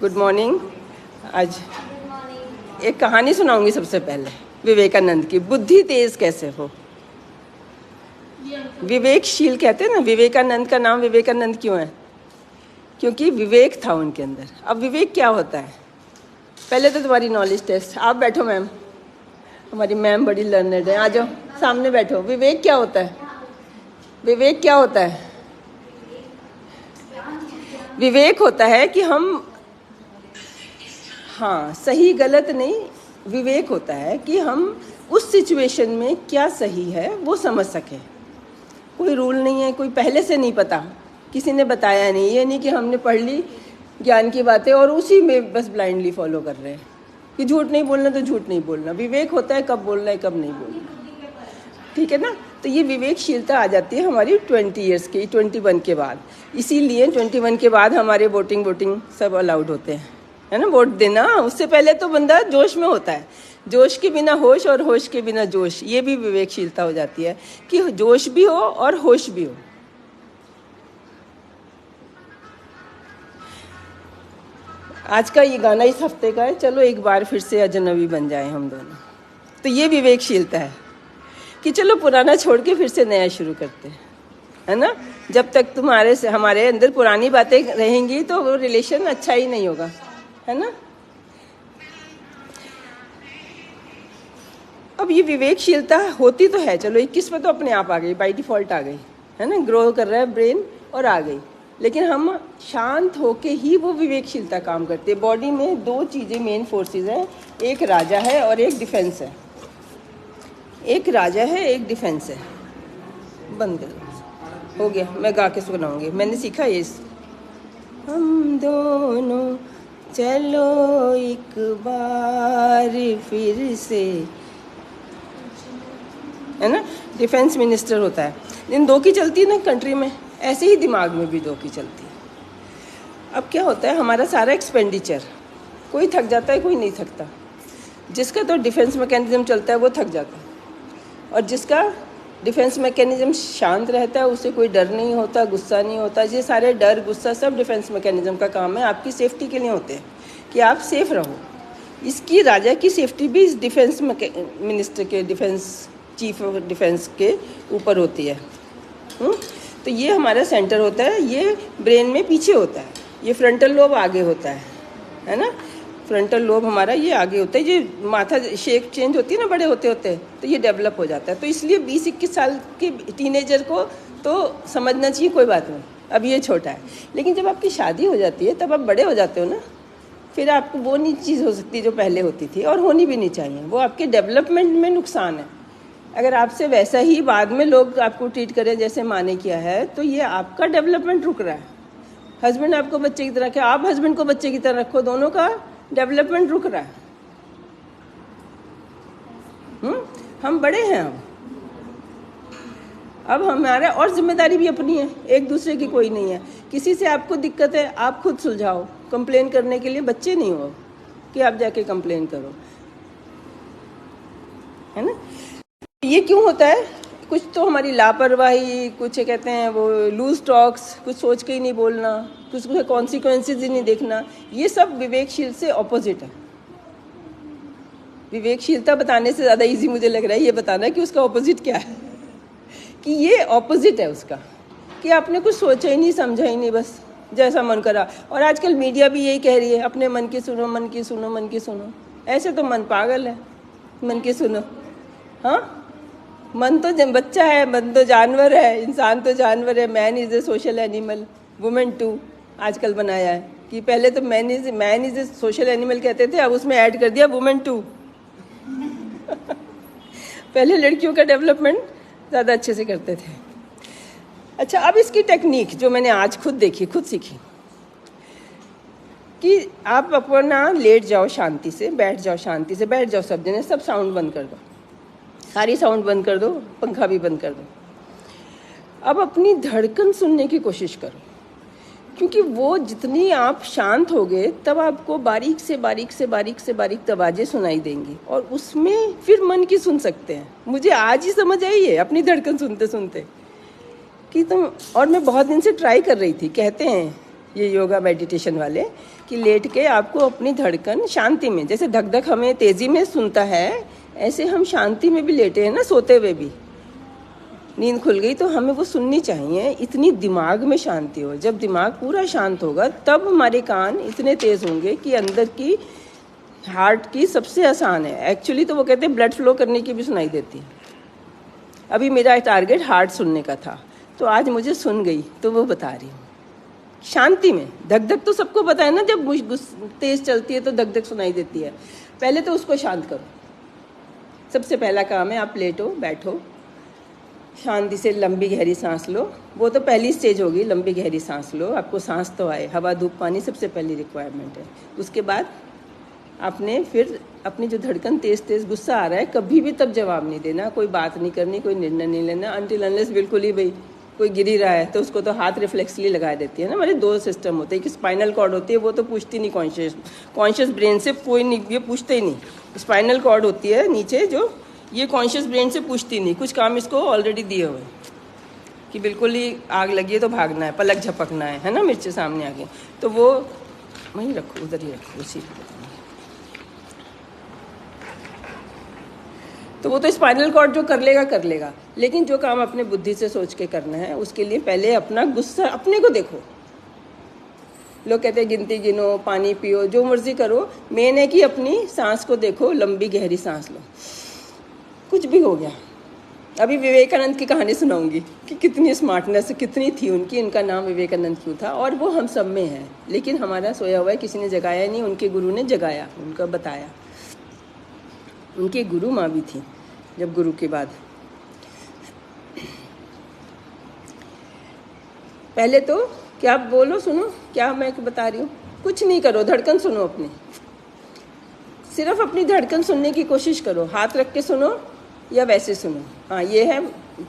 Good morning. आज एक कहानी सुनाऊंगी सबसे पहले, विवेकानंद की, बुद्धि तेज कैसे हो। विवेकशील कहते हैं ना, विवेकानंद का नाम विवेकानंद क्यों है? क्योंकि विवेक था उनके अंदर। अब विवेक क्या होता है, पहले तो तुम्हारी नॉलेज टेस्ट। आप बैठो मैम, हमारी मैम बड़ी लर्नड है, आ जाओ सामने बैठो। विवेक क्या होता है? विवेक क्या होता है? विवेक होता है कि हम, हाँ सही गलत नहीं, विवेक होता है कि हम उस सिचुएशन में क्या सही है वो समझ सकें। कोई रूल नहीं है, कोई पहले से नहीं पता, किसी ने बताया नहीं। ये नहीं कि हमने पढ़ ली ज्ञान की बातें और उसी में बस ब्लाइंडली फॉलो कर रहे हैं कि झूठ नहीं बोलना तो झूठ नहीं बोलना। विवेक होता है कब बोलना है कब नहीं बोलना, ठीक है ना। तो ये विवेकशीलता आ जाती है हमारी 20 ईयर्स की, 21 के बाद। इसीलिए 21 के बाद हमारे वोटिंग सब अलाउड होते हैं, है ना, वोट देना। उससे पहले तो बंदा जोश में होता है, जोश के बिना होश और होश के बिना जोश, ये भी विवेकशीलता हो जाती है कि जोश भी हो और होश भी हो। आज का ये गाना इस हफ्ते का है, चलो एक बार फिर से अजनबी बन जाए हम दोनों। तो ये विवेकशीलता है कि चलो पुराना छोड़ के फिर से नया शुरू करते हैं, है ना। जब तक तुम्हारे से हमारे अंदर पुरानी बातें रहेंगी तो वो रिलेशन अच्छा ही नहीं होगा, है ना। अब ये विवेकशीलता होती तो है, चलो 21 में तो अपने आप आ गई, बाय डिफॉल्ट आ गई, है ना, ग्रो कर रहा है ब्रेन और आ गई। लेकिन हम शांत होके ही वो विवेकशीलता काम करते हैं। बॉडी में दो चीज़ें मेन फोर्सेस हैं, एक राजा है और एक डिफेंस है। एक राजा है एक डिफेंस है। बंद कर, हो गया, मैं गा के सुनाऊंगी, मैंने सीखा ये। हम दोनों चलो एक बार फिर से, है ना। डिफेंस मिनिस्टर होता है, इन दो की चलती है ना कंट्री में, ऐसे ही दिमाग में भी दो की चलती है। अब क्या होता है, हमारा सारा एक्सपेंडिचर, कोई थक जाता है कोई नहीं थकता। जिसका तो डिफेंस मैकेनिज्म चलता है वो थक जाता है, और जिसका डिफेंस मैकेनिज्म शांत रहता है उसे कोई डर नहीं होता, गुस्सा नहीं होता। ये सारे डर गुस्सा सब डिफेंस मैकेनिज्म का काम है, आपकी सेफ्टी के लिए होते हैं कि आप सेफ रहो। इसकी राजा की सेफ्टी भी इस डिफेंस मिनिस्टर के, डिफेंस चीफ ऑफ डिफेंस के ऊपर होती है। तो ये हमारा सेंटर होता है, ये ब्रेन में पीछे होता है, ये फ्रंटल लोब आगे होता है ना। फ्रंटल लोब हमारा ये आगे होता है, ये माथा शेप चेंज होती है ना बड़े होते होते, तो ये डेवलप हो जाता है। तो इसलिए 20-21 साल के टीनेजर को तो समझना चाहिए कोई बात नहीं, अब ये छोटा है। लेकिन जब आपकी शादी हो जाती है तब आप बड़े हो जाते हो ना, फिर आपको वो नहीं चीज़ हो सकती जो पहले होती थी, और होनी भी नहीं चाहिए। वो आपके डेवलपमेंट में नुकसान है। अगर आपसे वैसा ही बाद में लोग आपको ट्रीट करें जैसे माँ ने किया है, तो ये आपका डेवलपमेंट रुक रहा है। हस्बैंड आपको बच्चे की तरह रखे, आप हस्बैंड को बच्चे की तरह रखो, दोनों का डेवलपमेंट रुक रहा है। हम बड़े हैं अब हमारा, और जिम्मेदारी भी अपनी है, एक दूसरे की कोई नहीं है। किसी से आपको दिक्कत है आप खुद सुलझाओ, कंप्लेन करने के लिए बच्चे नहीं हो कि आप जाके कंप्लेन करो, है ना। ये क्यों होता है? कुछ तो हमारी लापरवाही, कुछ कहते हैं वो लूज टॉक्स, कुछ सोच के ही नहीं बोलना, कुछ कॉन्सिक्वेंसेज ही नहीं देखना, ये सब विवेकशील से ऑपोजिट है। विवेकशीलता बताने से ज़्यादा इजी मुझे लग रहा है ये बताना कि उसका ऑपोजिट क्या है, कि ये ऑपोजिट है उसका, कि आपने कुछ सोचा ही नहीं, समझा ही नहीं, बस जैसा मन करा। और आजकल मीडिया भी यही कह रही है, अपने मन की सुनो, मन की सुनो, मन की सुनो। ऐसे तो मन पागल है, मन की सुनो। हाँ, मन तो बच्चा है, मन तो जानवर है, इंसान तो जानवर है। Man is a social animal, women too आजकल बनाया है कि पहले तो man is a social animal कहते थे, अब उसमें ऐड कर दिया वुमेन टू। पहले लड़कियों का डेवलपमेंट ज़्यादा अच्छे से करते थे। अच्छा, अब इसकी टेक्निक जो मैंने आज खुद देखी, खुद सीखी, कि आप अपना लेट जाओ शांति से, बैठ जाओ शांति से, बैठ जाओ सब जने, सब साउंड बंद कर दो, सारी साउंड बंद कर दो, पंखा भी बंद कर दो। अब अपनी धड़कन सुनने की कोशिश करो, क्योंकि वो जितनी आप शांत होगे तब आपको बारीक से बारीक तवाज़ें सुनाई देंगी, और उसमें फिर मन की सुन सकते हैं। मुझे आज ही समझ आई है अपनी धड़कन सुनते सुनते कि तुम, और मैं बहुत दिन से ट्राई कर रही थी। कहते हैं ये योगा मेडिटेशन वाले, कि लेट के आपको अपनी धड़कन शांति में, जैसे धक धक हमें तेज़ी में सुनता है, ऐसे हम शांति में भी लेटे हैं ना, सोते हुए भी। नींद खुल गई तो हमें वो सुननी चाहिए, इतनी दिमाग में शांति हो। जब दिमाग पूरा शांत होगा तब हमारे कान इतने तेज़ होंगे कि अंदर की हार्ट की सबसे आसान है एक्चुअली, तो वो कहते हैं ब्लड फ्लो करने की भी सुनाई देती है। अभी मेरा टारगेट हार्ट सुनने का था, तो आज मुझे सुन गई, तो वो बता रही हूँ शांति में। धक धक तो सबको पता है ना, जब तेज़ चलती है तो धक धक सुनाई देती है। पहले तो उसको शांत करो। सबसे पहला काम है आप लेटो, बैठो, शांति से लंबी गहरी सांस लो। वो तो पहली स्टेज होगी, लंबी गहरी सांस लो, आपको सांस तो आए। हवा धूप पानी सबसे पहली रिक्वायरमेंट है। उसके बाद आपने फिर अपनी जो धड़कन तेज़ तेज़, गुस्सा आ रहा है, कभी भी तब जवाब नहीं देना, कोई बात नहीं करनी, कोई निर्णय नहीं लेना अनटिल अनलेस बिल्कुल ही भाई कोई गिर ही रहा है तो उसको तो हाथ रिफ्लेक्सली लगा देती है ना। हमारे दो सिस्टम होते हैं, कि स्पाइनल कॉर्ड होती है, वो तो पूछती नहीं कॉन्शियस ब्रेन से, कोई नहीं, ये पूछते ही नहीं। स्पाइनल कॉर्ड होती है नीचे जो, ये कॉन्शियस ब्रेन से पूछती नहीं, कुछ काम इसको ऑलरेडी दिए हुए कि बिल्कुल ही आग लगी है तो भागना है, पलक झपकना है ना, मिर्ची सामने आ गई तो वो वहीं रखो, उधर ही रखो, उसी तो वो तो स्पाइनल कॉर्ड जो कर लेगा। लेकिन जो काम अपने बुद्धि से सोच के करना है, उसके लिए पहले अपना गुस्सा, अपने को देखो। लोग कहते हैं गिनती गिनो, पानी पियो, जो मर्जी करो, मेन है कि अपनी सांस को देखो, लंबी गहरी सांस लो। कुछ भी हो गया। अभी विवेकानंद की कहानी सुनाऊंगी कि कितनी स्मार्टनेस कितनी थी उनकी, इनका नाम विवेकानंद क्यों था, और वो हम सब में है। लेकिन हमारा सोया हुआ है, किसी ने जगाया नहीं, उनके गुरु ने जगाया, उनका बताया। उनकी गुरु माँ भी थी जब गुरु के बाद। पहले तो क्या बोलो, सुनो क्या मैं बता रही हूँ। कुछ नहीं करो, धड़कन सुनो अपनी, सिर्फ अपनी धड़कन सुनने की कोशिश करो। हाथ रख के सुनो या वैसे सुनो। हाँ, ये है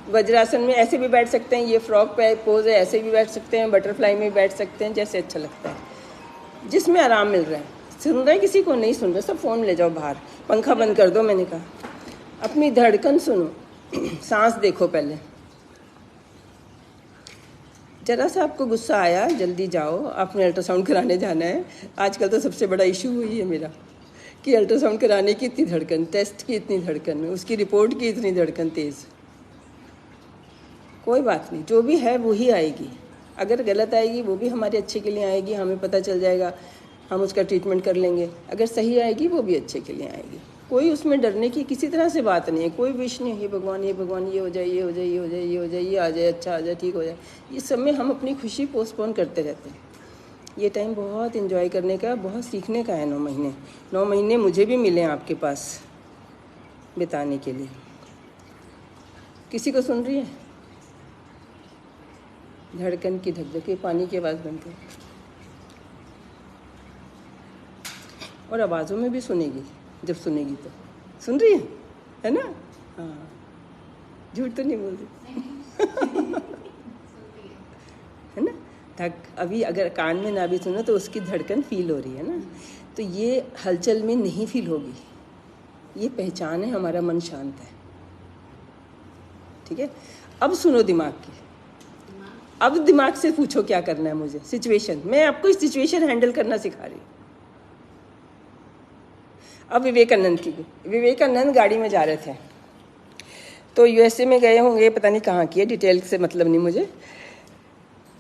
वज्रासन में, ऐसे भी बैठ सकते हैं, ये फ्रॉक पोज है, ऐसे भी बैठ सकते हैं, बटरफ्लाई में बैठ सकते हैं, जैसे अच्छा लगता है, जिसमें आराम मिल रहा है। सुन रहे हैं किसी को, नहीं सुन रहे सब फ़ोन ले जाओ बाहर, पंखा बंद कर दो। मैंने कहा अपनी धड़कन सुनो, सांस देखो। पहले जरा सा आपको गुस्सा आया, जल्दी जाओ, आपने अल्ट्रासाउंड कराने जाना है। आजकल तो सबसे बड़ा इशू वही है मेरा, कि अल्ट्रासाउंड कराने की इतनी धड़कन, टेस्ट की इतनी धड़कन, उसकी रिपोर्ट की इतनी धड़कन तेज़। कोई बात नहीं, जो भी है वो ही आएगी। अगर गलत आएगी वो भी हमारे अच्छे के लिए आएगी, हमें पता चल जाएगा, हम उसका ट्रीटमेंट कर लेंगे। अगर सही आएगी वो भी अच्छे के लिए आएगी। कोई उसमें डरने की किसी तरह से बात नहीं है, कोई विश नहीं, हे भगवान ये भगवान ये हो जाए, ये हो जाए, ये हो जाए, ये हो जाए, ये आ जाए, अच्छा आ जाए, ठीक हो जाए। ये सब में हम अपनी खुशी पोस्टपोन करते रहते हैं। ये टाइम बहुत इन्जॉय करने का, बहुत सीखने का है। 9 महीने मुझे भी मिले आपके पास बिताने के लिए। किसी को सुन रही है धड़कन की धक-धक, पानी की आवाज़ बनती है, और आवाज़ों में भी सुनेगी, जब सुनेगी तो। सुन रही है ना? हाँ, झूठ तो नहीं बोल रही है ना? धक, अभी अगर कान में ना भी सुनो तो उसकी धड़कन फील हो रही है ना, तो ये हलचल में नहीं फील होगी। ये पहचान है, हमारा मन शांत है। ठीक है, अब सुनो दिमाग की। अब दिमाग से पूछो क्या करना है मुझे। सिचुएशन, मैं आपको इस सिचुएशन हैंडल करना सिखा रही हूँ। अब विवेकानंद गाड़ी में जा रहे थे, तो यूएसए में गए होंगे, पता नहीं कहाँ की है, डिटेल से मतलब नहीं मुझे।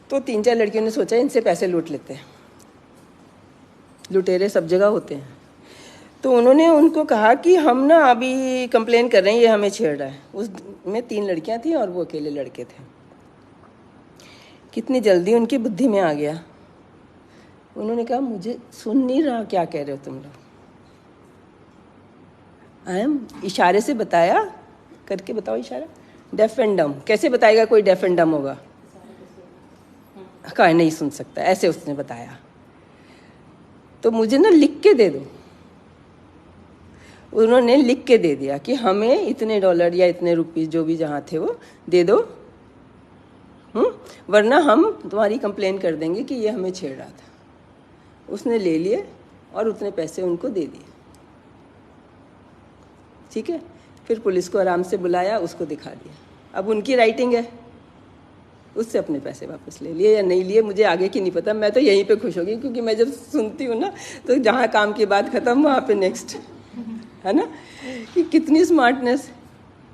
तो 3-4 लड़कियों ने सोचा इनसे पैसे लूट लेते हैं, लुटेरे सब जगह होते हैं। तो उन्होंने उनको कहा कि हम ना अभी कंप्लेन कर रहे हैं, ये हमें छेड़ रहा है। उसमें 3 लड़कियां थीं और वो अकेले लड़के थे। कितनी जल्दी उनकी बुद्धि में आ गया। उन्होंने कहा मुझे सुन नहीं रहा क्या कह रहे हो तुम लोग। इशारे से बताया, करके बताओ इशारा। डेफ एंड डम, कैसे बताएगा कोई डेफ एंड डम होगा? कहा नहीं सुन सकता, ऐसे उसने बताया। तो मुझे ना लिख के दे दो। उन्होंने लिख के दे दिया कि हमें इतने डॉलर या इतने रुपीस जो भी जहाँ थे वो दे दो, वरना हम तुम्हारी कंप्लेन कर देंगे कि ये हमें छेड़ रहा था। उसने ले लिए और उतने पैसे उनको दे दिए। ठीक है, फिर पुलिस को आराम से बुलाया, उसको दिखा दिया। अब उनकी राइटिंग है, उससे अपने पैसे वापस ले लिए या नहीं लिए मुझे आगे की नहीं पता, मैं तो यहीं पे खुश हो गई, क्योंकि मैं जब सुनती हूँ ना तो जहाँ काम की बात ख़त्म वहाँ पे नेक्स्ट, है ना, कि कितनी स्मार्टनेस,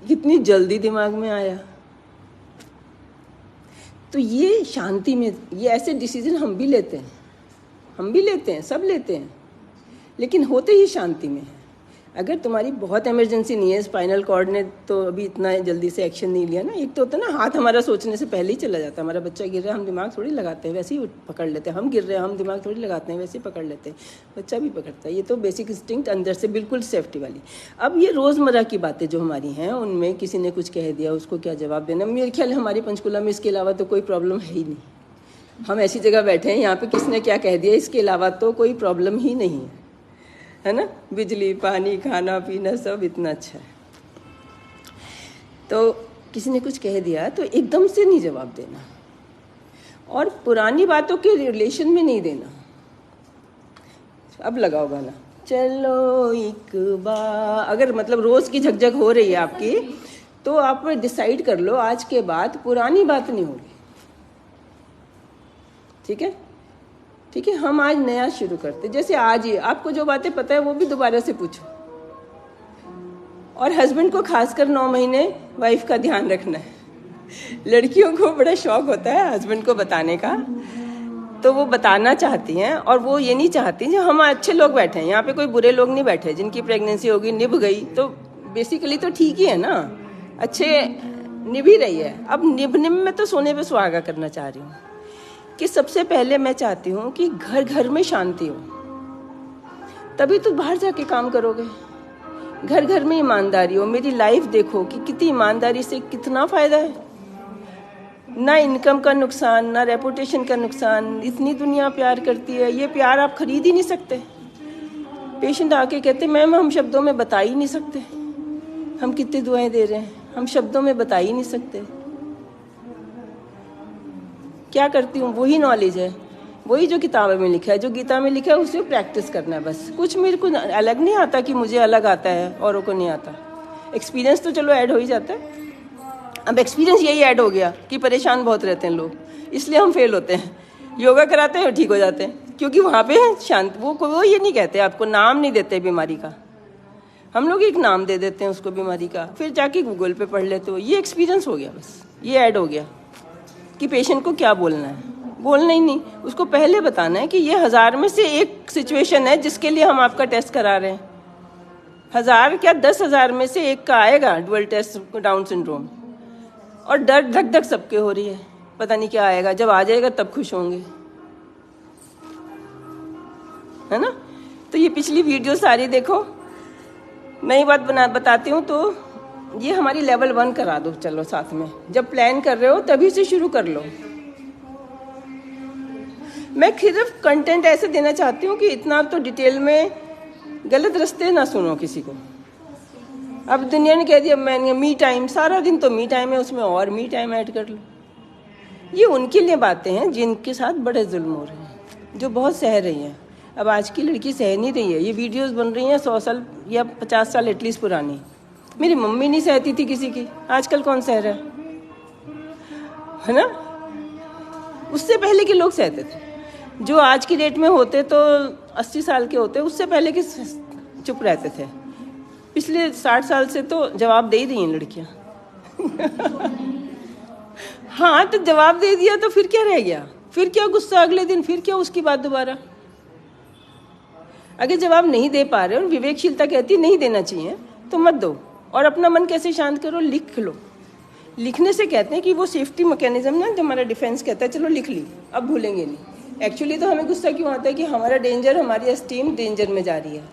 कितनी जल्दी दिमाग में आया। तो ये शांति में, ये ऐसे डिसीजन हम भी लेते हैं, सब लेते हैं, लेकिन होते ही शांति में है। अगर तुम्हारी बहुत इमरजेंसी नहीं है, स्पाइनल कॉर्ड ने तो अभी इतना जल्दी से एक्शन नहीं लिया ना, एक तो होता है ना हाथ हमारा सोचने से पहले ही चला जाता है, हमारा बच्चा गिर रहा है हम दिमाग थोड़ी लगाते हैं, वैसे ही पकड़ लेते हैं, हम गिर रहे हैं हम दिमाग थोड़ी लगाते हैं, वैसे ही पकड़ लेते हैं, बच्चा भी पकड़ता है। ये तो बेसिक इंस्टिंक्ट अंदर से बिल्कुल सेफ्टी वाली। अब ये रोज़मर्रा की बातें जो हमारी हैं उनमें किसी ने कुछ कह दिया, उसको क्या जवाब देना, मेरे ख्याल हमारी पंचकुला में इसके अलावा तो कोई प्रॉब्लम है ही नहीं। हम ऐसी जगह बैठे हैं, यहाँ पे किसने क्या कह दिया, इसके अलावा तो कोई प्रॉब्लम ही नहीं है ना। बिजली, पानी, खाना पीना सब इतना अच्छा है। तो किसी ने कुछ कह दिया तो एकदम से नहीं जवाब देना, और पुरानी बातों के रिलेशन में नहीं देना। अब लगाओ गाना, चलो एक बार, अगर मतलब रोज़ की झकझक हो रही है आपकी, तो आप डिसाइड कर लो आज के बाद पुरानी बात नहीं होगी। ठीक है, ठीक है, हम आज नया शुरू करते, जैसे आज ही आपको जो बातें पता है वो भी दोबारा से पूछो। और हस्बैंड को खासकर 9 महीने वाइफ का ध्यान रखना है। लड़कियों को बड़ा शौक होता है हस्बैंड को बताने का, तो वो बताना चाहती हैं, और वो ये नहीं चाहती जो हम अच्छे लोग बैठे हैं यहाँ पे, कोई बुरे लोग नहीं बैठे जिनकी प्रेगनेंसी होगी निभ गई तो बेसिकली तो ठीक ही है ना, अच्छे निभ ही रही है। अब निभने में तो सोने पे सुहागा करना चाह रही हूँ कि सबसे पहले मैं चाहती हूँ कि घर घर में शांति हो, तभी तो बाहर जाके काम करोगे। घर घर में ईमानदारी हो। मेरी लाइफ देखो कि कितनी ईमानदारी से कितना फायदा है, ना इनकम का नुकसान, ना रेपुटेशन का नुकसान। इतनी दुनिया प्यार करती है, ये प्यार आप खरीद ही नहीं सकते। पेशेंट आके कहते मैम हम शब्दों में बता ही नहीं सकते, हम कितनी दुआएं दे रहे हैं, हम शब्दों में बता ही नहीं सकते। क्या करती हूँ, वही नॉलेज है, वही जो किताब में लिखा है, जो गीता में लिखा है उसे प्रैक्टिस करना है बस। कुछ मेरे को अलग नहीं आता कि मुझे अलग आता है औरों को नहीं आता। एक्सपीरियंस तो चलो ऐड हो ही जाता है। अब एक्सपीरियंस यही ऐड हो गया कि परेशान बहुत रहते हैं लोग, इसलिए हम फेल होते हैं। योगा कराते हैं ठीक हो जाते हैं, क्योंकि वहाँ पे शांत। वो ये नहीं कहते, आपको नाम नहीं देते बीमारी का, हम लोग एक नाम दे देते हैं उसको बीमारी का, फिर जाके गूगल पे पढ़ लेते हो। ये एक्सपीरियंस हो गया, बस ये ऐड हो गया कि पेशेंट को क्या बोलना है। बोलना ही नहीं, उसको पहले बताना है कि ये 1000 में से एक सिचुएशन है जिसके लिए हम आपका टेस्ट करा रहे हैं। 1000 क्या 10,000 में से एक का आएगा डुअल टेस्ट डाउन सिंड्रोम, और डर धक धक सबके हो रही है, पता नहीं क्या आएगा। जब आ जाएगा तब खुश होंगे, है ना। तो ये पिछली वीडियो सारी देखो, नई बात बताती हूँ। तो ये हमारी लेवल 1 करा दो, चलो साथ में। जब प्लान कर रहे हो तभी से शुरू कर लो। मैं सिर्फ कंटेंट ऐसे देना चाहती हूँ कि इतना तो डिटेल में गलत रास्ते ना सुनो किसी को। अब दुनिया ने कह दिया मैंने मी टाइम, सारा दिन तो मी टाइम है, उसमें और मी टाइम ऐड कर लो। ये उनके लिए बातें हैं जिनके साथ बड़े जुल्म हो रहे हैं, जो बहुत सह रही हैं। अब आज की लड़की सह नहीं रही है। ये वीडियोस बन रही हैं 100 साल या 50 साल एटलीस्ट पुरानी। मेरी मम्मी नहीं सहती थी किसी की, आजकल कौन सह रहा है ना। उससे पहले के लोग सहते थे, जो आज की डेट में होते तो 80 साल के होते, उससे पहले के चुप रहते थे। पिछले 60 साल से तो जवाब दे ही रही हैं लड़कियां। हाँ, तो जवाब दे दिया तो फिर क्या रह गया, फिर क्या गुस्सा अगले दिन, फिर क्या उसकी बात दोबारा। अगर जवाब नहीं दे पा रहे और विवेकशीलता कहती नहीं देना चाहिए तो मत दो। और अपना मन कैसे शांत करो, लिख लो। लिखने से कहते हैं कि वो सेफ्टी मैकेनिज्म ना, जो हमारा डिफेंस कहता है चलो लिख ली, अब भूलेंगे नहीं। एक्चुअली तो हमें गुस्सा क्यों आता है कि हमारा डेंजर, हमारी एस्टीम डेंजर में जा रही है,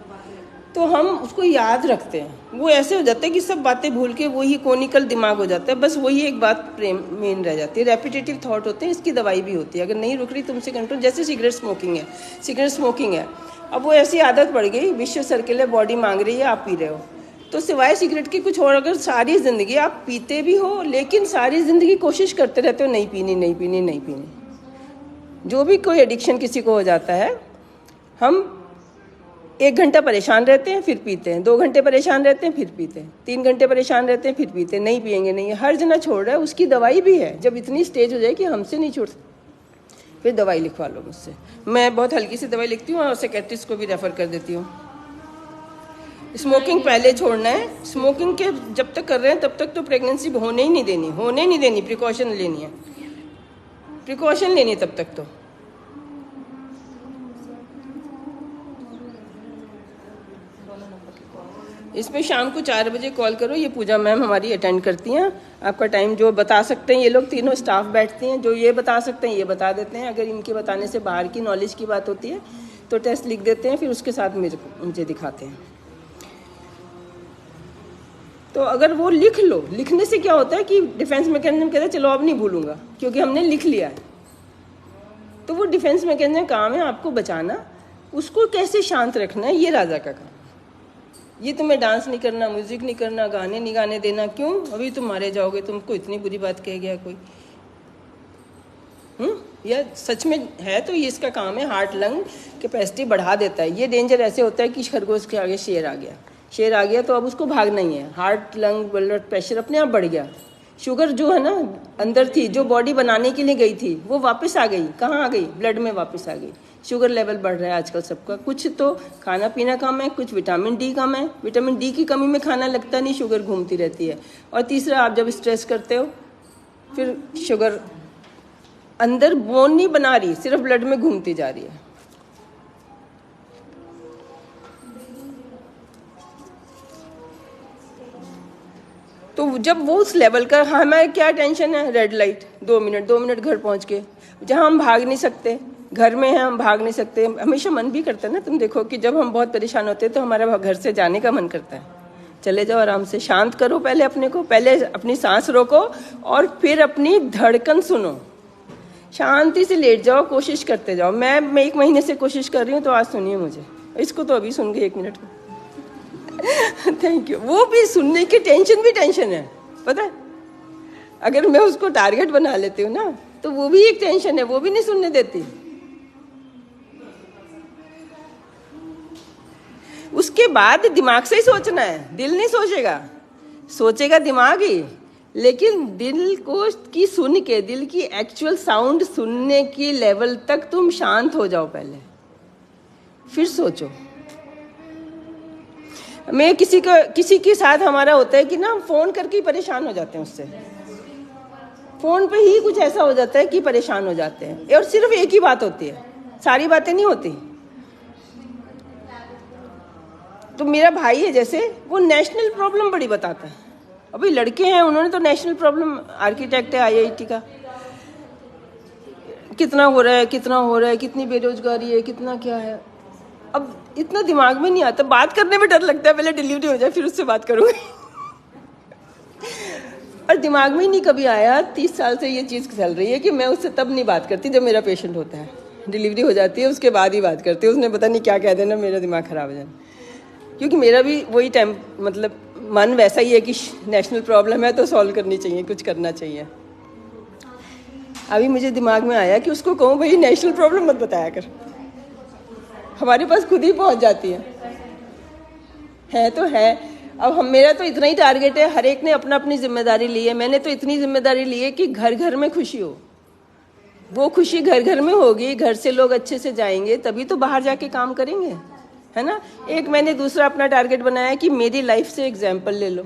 तो हम उसको याद रखते हैं। वो ऐसे हो जाता है कि सब बातें भूल के वही कोनिकल दिमाग हो जाता है, बस वही एक बात प्रेम मेन रह जाती है। रेपिटेटिव थॉट होते हैं, इसकी दवाई भी होती है। अगर नहीं रुक रही तुमसे कंट्रोल, जैसे सिगरेट स्मोकिंग है। अब वो ऐसी आदत पड़ गई, विश्व सर्कुलर बॉडी मांग रही है, आप पी रहे हो, तो सिवाय सिगरेट की कुछ और, अगर सारी ज़िंदगी आप पीते भी हो लेकिन सारी ज़िंदगी कोशिश करते रहते हो नहीं पीनी। जो भी कोई एडिक्शन किसी को हो जाता है, हम 1 घंटा परेशान रहते हैं फिर पीते हैं, 2 घंटे परेशान रहते हैं फिर पीते हैं, 3 घंटे परेशान रहते हैं फिर पीते हैं, नहीं पिएंगे नहीं। हर जना छोड़ रहा है, उसकी दवाई भी है। जब इतनी स्टेज हो जाए कि हमसे नहीं छोड़, फिर दवाई लिखवा लो मुझसे। मैं बहुत हल्की सी दवाई लिखती हूँ और साइकियाट्रिस्ट को भी रेफ़र कर देती हूँ। स्मोकिंग पहले छोड़ना है। स्मोकिंग के जब तक कर रहे हैं तब तक तो प्रेगनेंसी होने ही नहीं देनी, प्रिकॉशन लेनी है, प्रिकॉशन लेनी है तब तक तो। इस पे शाम को 4 बजे कॉल करो, ये पूजा मैम हमारी अटेंड करती हैं। आपका टाइम जो बता सकते हैं, ये लोग तीनों स्टाफ बैठती हैं, जो ये बता सकते हैं ये बता देते हैं। अगर इनके बताने से बाहर की नॉलेज की बात होती है तो टेस्ट लिख देते हैं, फिर उसके साथ मुझे दिखाते हैं। तो अगर वो लिख लो, लिखने से क्या होता है कि डिफेंस मैकेनिज्म कहता है चलो अब नहीं भूलूंगा, क्योंकि हमने लिख लिया है। तो वो डिफेंस मैकेनिज्म काम है आपको बचाना, उसको कैसे शांत रखना है, ये राजा का काम। ये तुम्हें डांस नहीं करना, म्यूजिक नहीं करना, गाने नहीं गाने देना। क्यों? अभी तुम मारे जाओगे, तुमको इतनी बुरी बात कह गया कोई। या सच में है तो ये इसका काम है, हार्ट लंग कैपेसिटी बढ़ा देता है। ये डेंजर ऐसे होता है कि खरगोश के आगे शेर आ गया तो अब उसको भागना ही है। हार्ट लंग ब्लड प्रेशर अपने आप बढ़ गया। शुगर जो है ना अंदर थी, जो बॉडी बनाने के लिए गई थी, वो वापस आ गई। कहाँ आ गई? ब्लड में वापस आ गई। शुगर लेवल बढ़ रहा है आजकल सबका। कुछ तो खाना पीना कम है, कुछ विटामिन डी कम है। विटामिन डी की कमी में खाना लगता नहीं, शुगर घूमती रहती है। और तीसरा, आप जब स्ट्रेस करते हो फिर शुगर अंदर बोन नहीं बना रही, सिर्फ ब्लड में घूमती जा रही है। तो जब वो उस लेवल का, हमें क्या टेंशन है? रेड लाइट 2 मिनट घर पहुंच के, जहां हम भाग नहीं सकते, घर में हैं हम भाग नहीं सकते। हमेशा मन भी करता है ना, तुम देखो कि जब हम बहुत परेशान होते हैं तो हमारा घर से जाने का मन करता है। चले जाओ आराम से, शांत करो पहले अपने को, पहले अपनी सांस रोको और फिर अपनी धड़कन सुनो। शांति से लेट जाओ, कोशिश करते जाओ। मैं 1 महीने से कोशिश कर रही हूँ, तो आज सुनिए मुझे। इसको तो अभी सुन गए 1 मिनट में। Thank you. वो भी सुनने की टेंशन है, पता है। अगर मैं उसको टारगेट बना लेती हूँ ना, तो वो भी एक टेंशन है, वो भी नहीं सुनने देती। उसके बाद दिमाग से ही सोचना है, दिल नहीं सोचेगा, सोचेगा दिमाग ही। लेकिन दिल को की सुन के, दिल की एक्चुअल साउंड सुनने की लेवल तक तुम शांत हो जाओ पहले, फिर सोचो। मैं किसी के साथ हमारा होता है कि ना, हम फोन करके ही परेशान हो जाते हैं उससे। फोन पे ही कुछ ऐसा हो जाता है कि परेशान हो जाते हैं, और सिर्फ एक ही बात होती है, सारी बातें नहीं होती। तो मेरा भाई है जैसे, वो नेशनल प्रॉब्लम बड़ी बताता है। अभी लड़के हैं, उन्होंने तो नेशनल प्रॉब्लम, आर्किटेक्ट है IIT का, कितना हो रहा है, कितनी बेरोजगारी है, कितना क्या है। अब इतना दिमाग में नहीं आता, बात करने में डर लगता है, पहले डिलीवरी हो जाए फिर उससे बात करूँगी। और दिमाग में ही नहीं कभी आया, 30 साल से ये चीज़ चल रही है कि मैं उससे तब नहीं बात करती जब मेरा पेशेंट होता है। डिलीवरी हो जाती है उसके बाद ही बात करती है। उसने पता नहीं क्या कह देना, मेरा दिमाग खराब हो जाना। क्योंकि मेरा भी वही टाइम, मतलब मन वैसा ही है कि नेशनल प्रॉब्लम है तो सॉल्व करनी चाहिए, कुछ करना चाहिए। अभी मुझे दिमाग में आया कि उसको कहूँ भाई नेशनल प्रॉब्लम मत बताया कर, हमारे पास खुद ही पहुंच जाती है तो है। अब मेरा तो इतना ही टारगेट है, हर एक ने अपना अपनी जिम्मेदारी ली है। मैंने तो इतनी जिम्मेदारी ली है कि घर घर में खुशी हो। वो खुशी घर घर में होगी, घर से लोग अच्छे से जाएंगे, तभी तो बाहर जाके काम करेंगे, है ना। एक मैंने दूसरा अपना टारगेट बनाया कि मेरी लाइफ से एग्जाम्पल ले लो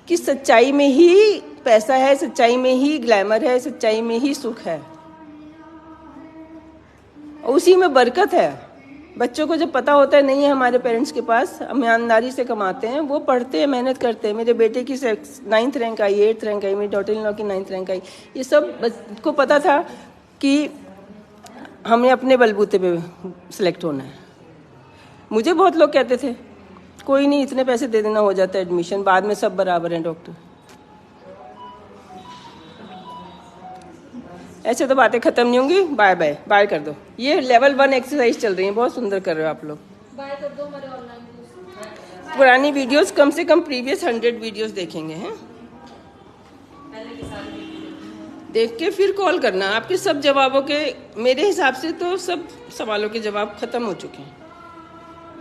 कि सच्चाई में ही पैसा है, सच्चाई में ही ग्लैमर है, सच्चाई में ही सुख है, उसी में बरकत है। बच्चों को जब पता होता है नहीं है हमारे पेरेंट्स के पास, हम ईमानदारी से कमाते हैं, वो पढ़ते हैं, मेहनत करते हैं। मेरे बेटे की 9th रैंक आई, 8th रैंक आई, मेरी डॉटर इन लॉ की 9th रैंक आई। ये सब को पता था कि हमें अपने बलबूते पे सिलेक्ट होना है। मुझे बहुत लोग कहते थे कोई नहीं, इतने पैसे दे देना, हो जाता है एडमिशन, बाद में सब बराबर हैं डॉक्टर। ऐसे तो बातें खत्म नहीं होंगी। बाय बाय बाय कर दो। ये लेवल 1 एक्सरसाइज चल रही है, बहुत सुंदर कर रहे हो आप लोग। बाय कर दो हमारे ऑनलाइन। पुरानी वीडियोस कम से कम प्रीवियस 100 वीडियोस देखेंगे हैं, देख के फिर कॉल करना। आपके सब जवाबों के, मेरे हिसाब से तो सब सवालों के जवाब खत्म हो चुके हैं।